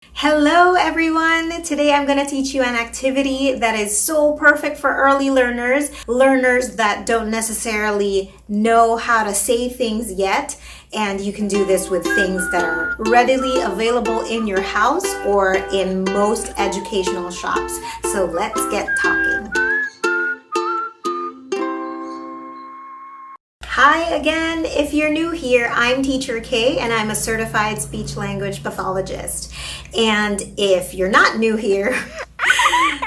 Hello everyone! Today I'm going to teach you an activity that is so perfect for early learners that don't necessarily know how to say things yet, and you can do this with things that are readily available in your house or in most educational shops. So let's get talking. Hi again. If you're new here, I'm Teacher Kaye and I'm a certified speech-language pathologist. And if you're not new here,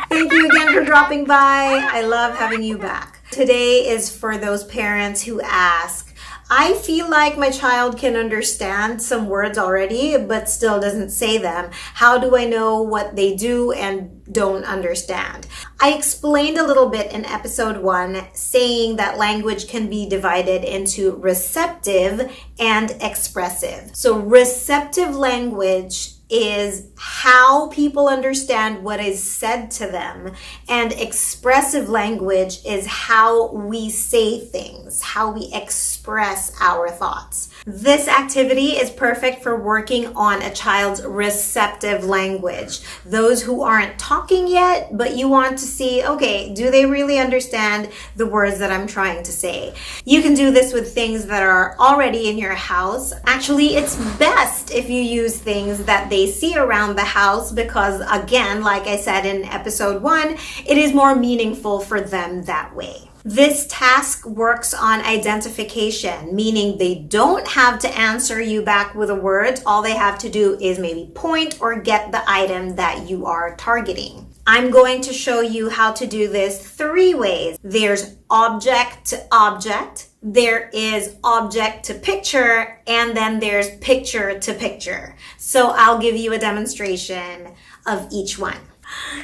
thank you again for dropping by. I love having you back. Today is for those parents who ask, I feel like my child can understand some words already, but still doesn't say them. How do I know what they do and don't understand? I explained a little bit in episode 1, saying that language can be divided into receptive and expressive. So receptive language is how people understand what is said to them, and expressive language is how we say things, how we express our thoughts. This activity is perfect for working on a child's receptive language. Those who aren't talking yet, but you want to see, okay, do they really understand the words that I'm trying to say? You can do this with things that are already in your house. Actually, it's best if you use things that they see around the house because, again, like I said in episode 1, it is more meaningful for them that way. This task works on identification, meaning they don't have to answer you back with a word. All they have to do is maybe point or get the item that you are targeting. I'm going to show you how to do this 3 ways. There's object to object, there is object to picture, and then there's picture to picture. So I'll give you a demonstration of each one.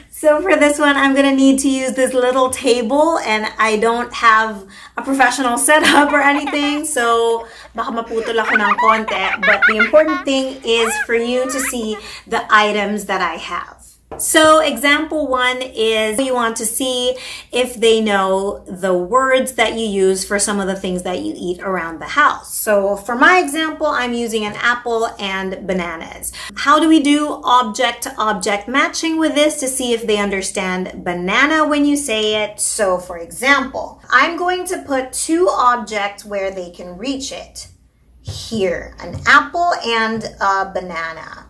So for this one, I'm going to need to use this little table, and I don't have a professional setup or anything, so baka maputol ako ng konti. But the important thing is for you to see the items that I have. So example 1 is you want to see if they know the words that you use for some of the things that you eat around the house. So for my example, I'm using an apple and bananas. How do we do object to object matching with this to see if they understand banana when you say it? So for example, I'm going to put 2 objects where they can reach it. Here, an apple and a banana.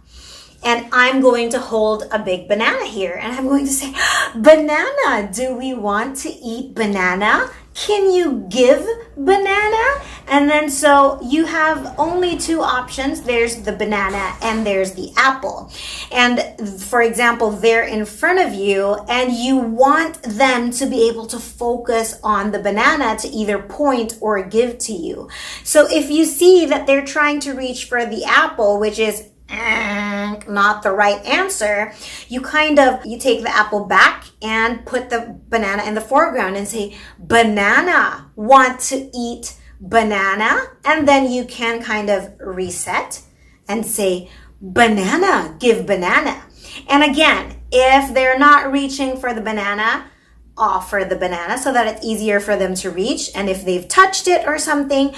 And I'm going to hold a big banana here and I'm going to say, banana, do we want to eat banana? Can you give banana? And then so you have only 2 options. There's the banana and there's the apple. And for example, they're in front of you and you want them to be able to focus on the banana to either point or give to you. So if you see that they're trying to reach for the apple, which is not the right answer, you take the apple back and put the banana in the foreground and say, banana, want to eat banana? And then you can kind of reset and say, banana, give banana. And again, if they're not reaching for the banana, offer the banana so that it's easier for them to reach. And if they've touched it or something,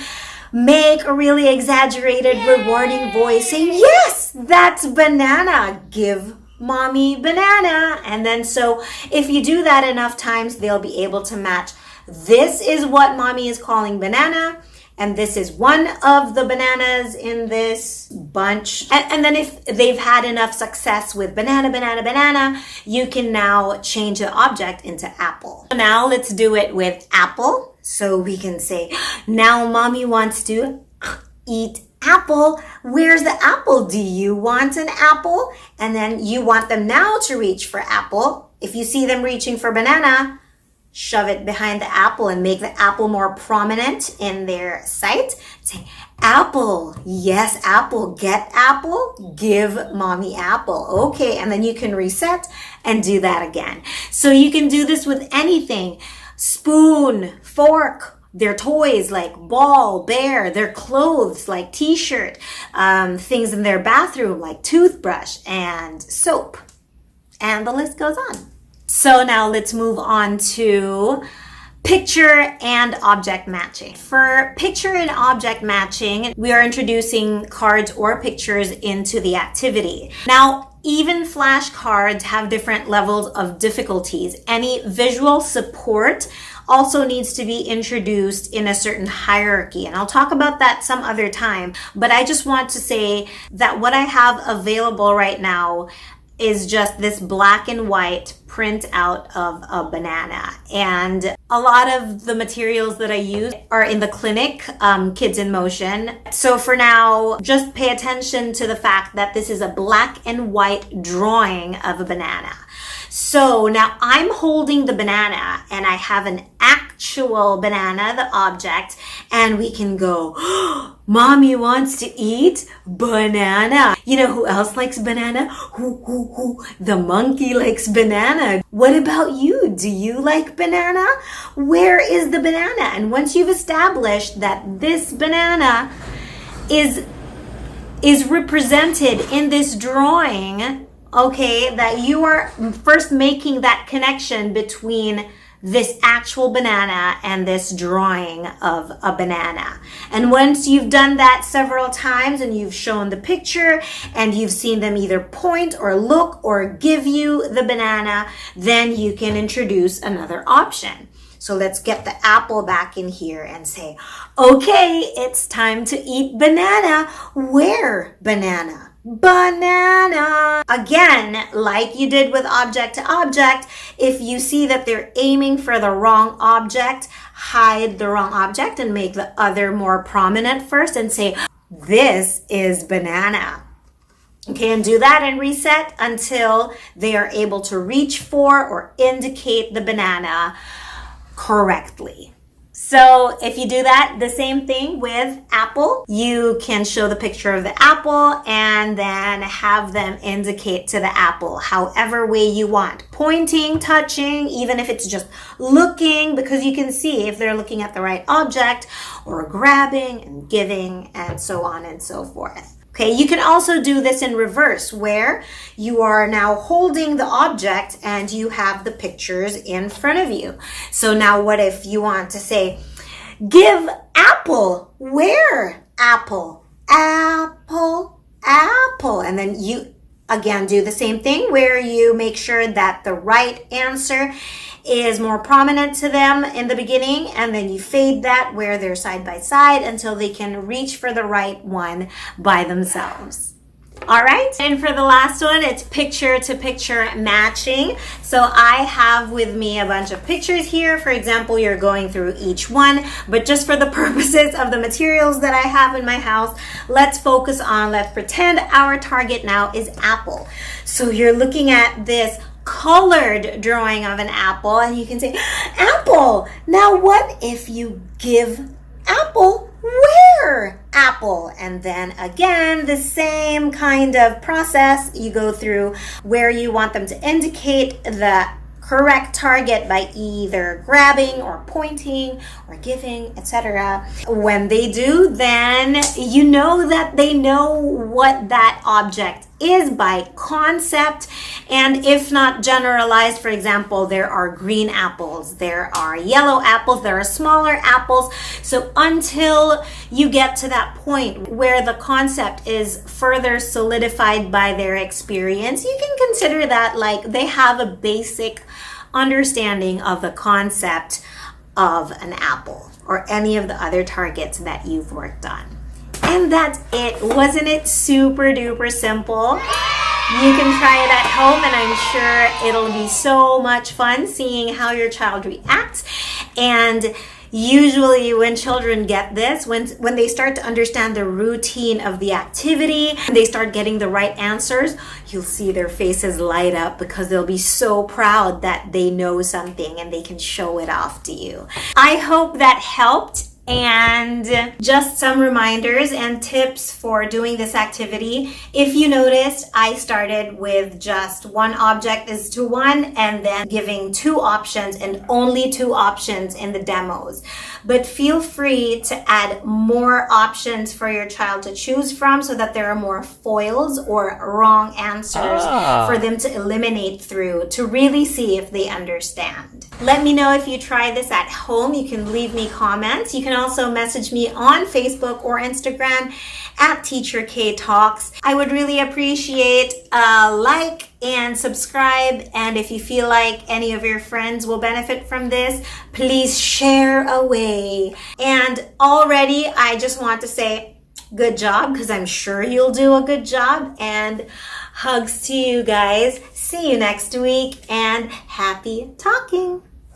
make a really exaggerated, rewarding voice saying, yes, that's banana. Give mommy banana. And then so if you do that enough times, they'll be able to match. This is what mommy is calling banana. And this is one of the bananas in this bunch. And then if they've had enough success with banana, banana, banana, you can now change the object into apple. So now let's do it with apple. So we can say, now mommy wants to eat apple. Where's the apple? Do you want an apple? And then you want them now to reach for apple. If you see them reaching for banana, shove it behind the apple and make the apple more prominent in their sight. Say, apple, yes, apple, get apple, give mommy apple. Okay, and then you can reset and do that again. So you can do this with anything. Spoon, fork, their toys like ball, bear, their clothes like t-shirt, things in their bathroom like toothbrush and soap. And the list goes on. So now let's move on to picture and object matching. For picture and object matching, we are introducing cards or pictures into the activity. Now, even flashcards have different levels of difficulties. Any visual support also needs to be introduced in a certain hierarchy. And I'll talk about that some other time. But I just want to say that what I have available right now is just this black and white print out of a banana. And a lot of the materials that I use are in the clinic, Kids in Motion. So for now, just pay attention to the fact that this is a black and white drawing of a banana. So now I'm holding the banana and I have an actual banana, the object, and we can go, oh, Mommy wants to eat banana. You know who else likes banana? Who? The monkey likes banana. What about you? Do you like banana? Where is the banana? And once you've established that this banana is represented in this drawing, okay, that you are first making that connection between this actual banana and this drawing of a banana. And once you've done that several times and you've shown the picture and you've seen them either point or look or give you the banana, then you can introduce another option. So let's get the apple back in here and say, okay, it's time to eat banana. Where banana? Banana. Again, like you did with object to object, if you see that they're aiming for the wrong object, hide the wrong object and make the other more prominent first and say, this is banana. Okay, and do that and reset until they are able to reach for or indicate the banana correctly. So if you do that, the same thing with apple, you can show the picture of the apple and then have them indicate to the apple however way you want. Pointing, touching, even if it's just looking, because you can see if they're looking at the right object, or grabbing and giving and so on and so forth. Okay, you can also do this in reverse where you are now holding the object and you have the pictures in front of you. So now what if you want to say, give apple, where apple, apple, apple. And then you again do the same thing where you make sure that the right answer is more prominent to them in the beginning, and then you fade that where they're side by side until they can reach for the right one by themselves. All right, and for the last one, it's picture to picture matching. So I have with me a bunch of pictures here. For example, you're going through each one, but just for the purposes of the materials that I have in my house, let's pretend our target now is apple. So you're looking at this colored drawing of an apple and you can say, apple. Now what if you give apple, where apple? And then again, the same kind of process you go through where you want them to indicate the correct target by either grabbing or pointing or giving, etc. When they do, then you know that they know what that object is by concept, and if not generalized, for example, there are green apples, there are yellow apples, there are smaller apples. So until you get to that point where the concept is further solidified by their experience, you can consider that like they have a basic understanding of the concept of an apple or any of the other targets that you've worked on. And that's it. Wasn't it super duper simple? You can try it at home and I'm sure it'll be so much fun seeing how your child reacts. And usually when children get this, when they start to understand the routine of the activity and they start getting the right answers, you'll see their faces light up because they'll be so proud that they know something and they can show it off to you. I hope that helped. And just some reminders and tips for doing this activity. If you noticed, I started with just one object is to one and then giving two options and only two options in the demos. But feel free to add more options for your child to choose from so that there are more foils or wrong answers for them to eliminate through to really see if they understand. Let me know if you try this at home. You can leave me comments. You can also message me on Facebook or Instagram at Teacher Kaye Talks. I would really appreciate a like and subscribe. And if you feel like any of your friends will benefit from this, please share away. And already, I just want to say good job, because I'm sure you'll do a good job. And hugs to you guys. See you next week, and happy talking.